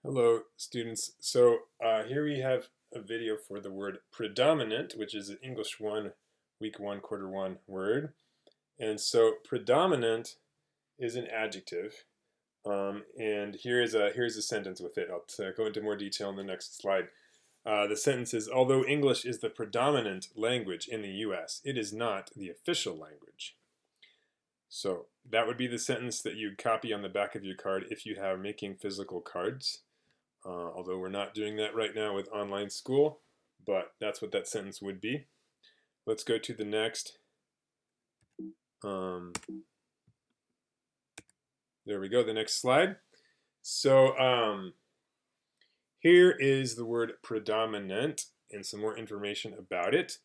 Hello, students. So here we have a video for the word predominant, which is an English 1, week 1, quarter 1 word. And so predominant is an adjective. And here's a sentence with it. I'll go into more detail in the next slide. The sentence is, although English is the predominant language in the US, it is not the official language. So that would be the sentence that you'd copy on the back of your card if you are making physical cards. Although we're not doing that right now with online school, but that's what that sentence would be. Let's go to the next. There we go, the next slide. So here is the word predominant and some more information about it.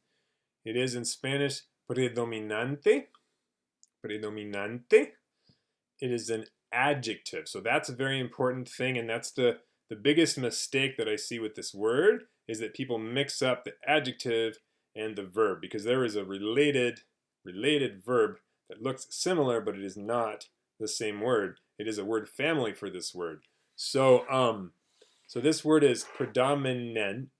It is in Spanish predominante. Predominante. It is an adjective. So that's a very important thing, and that's the biggest mistake that I see with this word is that people mix up the adjective and the verb, because there is a related verb that looks similar, but it is not the same word. It is a word family for this word. So this word is predominant,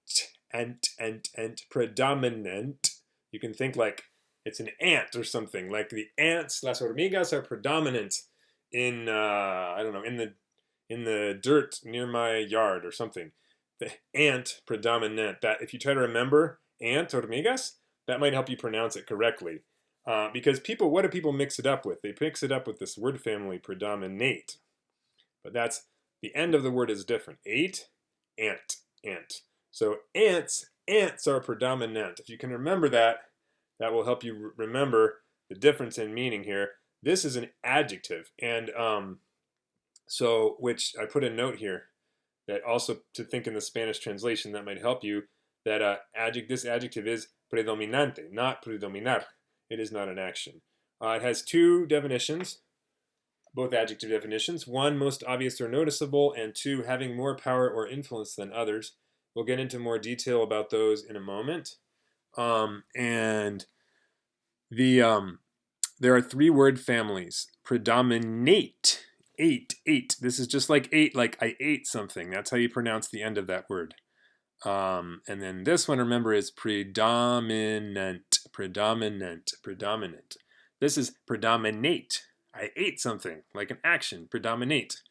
predominant. You can think like it's an ant or something. Like the ants, las hormigas, are predominant in I don't know, in the dirt near my yard or something. The ant predominant. That if you try to remember ant hormigas, that might help you pronounce it correctly. Because people, what do people mix it up with? They mix it up with this word family predominate. But that's the end of the word is different. Ant, ant. So ants are predominant. If you can remember that, that will help you remember the difference in meaning here. This is an adjective, and so which I put a note here that also to think in the Spanish translation that might help you, that this adjective is predominante, not predominar. It is not an action. It has two definitions, both adjective definitions. One, most obvious or noticeable, and two, having more power or influence than others. We'll get into more detail about those in a moment. And there are three word families. Predominate. Eight. This is just like eight, like I ate something. That's how you pronounce the end of that word. And then this one, remember, is predominant. This is predominate. I ate something, like an action. Predominate,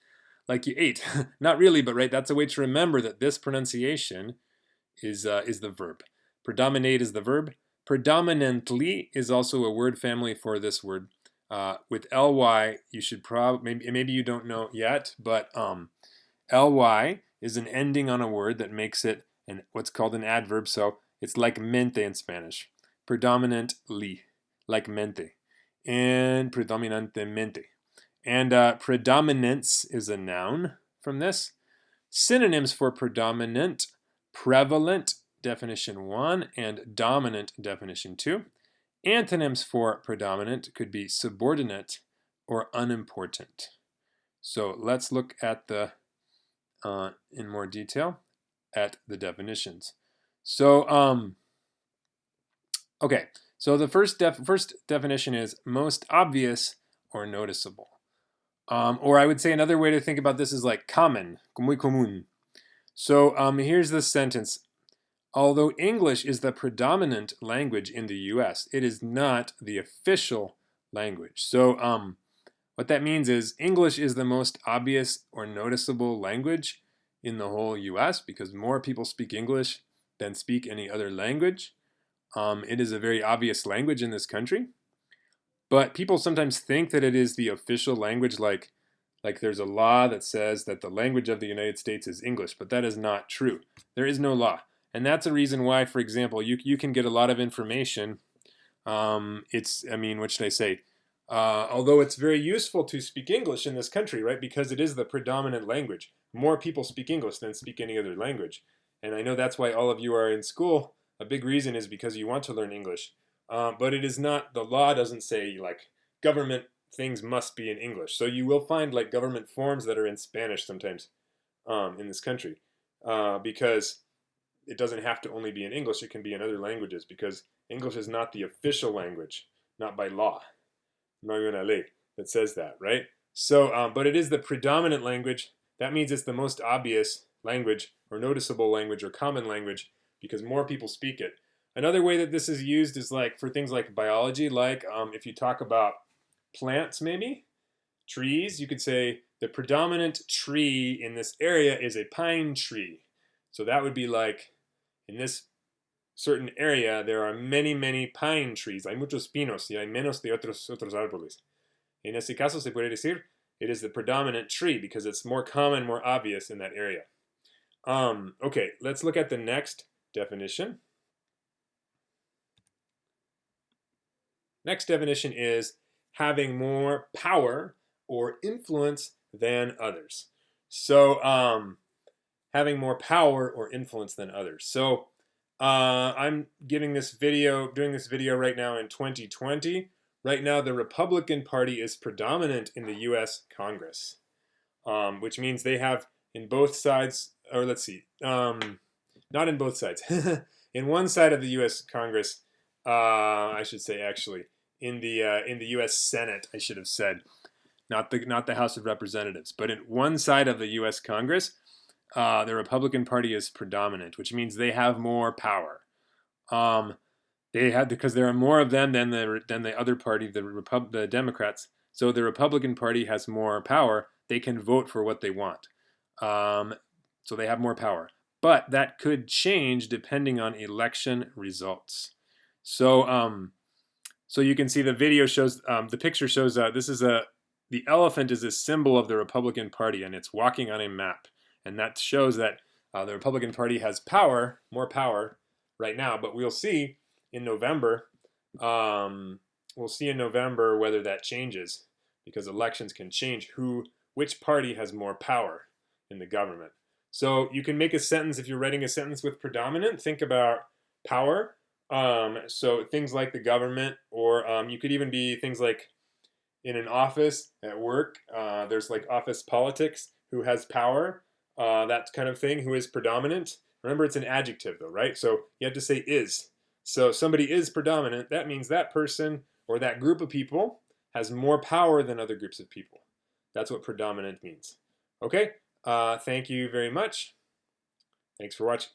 like you ate. Not really, but right. That's a way to remember that this pronunciation is the verb. Predominate is the verb. Predominantly is also a word family for this word. With ly, you should probably, maybe you don't know yet, but ly is an ending on a word that makes it what's called an adverb. So it's like mente in Spanish. Predominantly, like mente, and predominantemente. And predominance is a noun from this. Synonyms for predominant: prevalent, definition 1, and dominant, definition 2. Antonyms for predominant could be subordinate or unimportant. So let's look at the in more detail at the definitions. So okay, so the first definition is most obvious or noticeable. Or I would say another way to think about this is like common, muy común. So here's the sentence. Although English is the predominant language in the US, it is not the official language. So what that means is English is the most obvious or noticeable language in the whole US because more people speak English than speak any other language. It is a very obvious language in this country. But people sometimes think that it is the official language, like there's a law that says that the language of the United States is English, but that is not true. There is no law. And that's a reason why, for example, you can get a lot of information. What should I say? Although it's very useful to speak English in this country, right? Because it is the predominant language. More people speak English than speak any other language. And I know that's why all of you are in school. A big reason is because you want to learn English. But it is not, the law doesn't say like government things must be in English. So you will find like government forms that are in Spanish sometimes in this country because it doesn't have to only be in English. It can be in other languages because English is not the official language, not by law. No hay una ley that says that, right? So, but it is the predominant language that means it's the most obvious language or noticeable language or common language because more people speak it. Another way that this is used is like for things like biology, like if you talk about plants, maybe trees, you could say the predominant tree in this area is a pine tree. So that would be like in this certain area there are many, many pine trees. Hay muchos pinos y hay menos de otros árboles. En este caso se puede decir it is the predominant tree because it's more common, more obvious in that area. Okay, let's look at the next definition. Next definition is having more power or influence than others. So having more power or influence than others. So I'm doing this video right now in 2020. Right now, the Republican Party is predominant in the U.S. Congress, which means they have in both sides, or let's see, not in both sides. In one side of the U.S. Congress, I should say actually, in the U.S. Senate, I should have said, not the House of Representatives, but in one side of the U.S. Congress, the Republican Party is predominant, which means they have more power. They had because there are more of them than the other party, the Democrats. So the Republican Party has more power. They can vote for what they want. So they have more power. But that could change depending on election results. So so you can see the video shows the picture shows this is the elephant is a symbol of the Republican Party and it's walking on a map, and that shows that the Republican Party has power, more power right now. But we'll see in November. We'll see in November whether that changes because elections can change which party has more power in the government. So you can make a sentence if you're writing a sentence with predominant. Think about power. So things like the government, or you could even be things like in an office at work. There's like office politics. Who has power? That kind of thing. Who is predominant? Remember, it's an adjective though, right? So you have to say is. So if somebody is predominant, that means that person or that group of people has more power than other groups of people. That's what predominant means. Okay, thank you very much. Thanks for watching.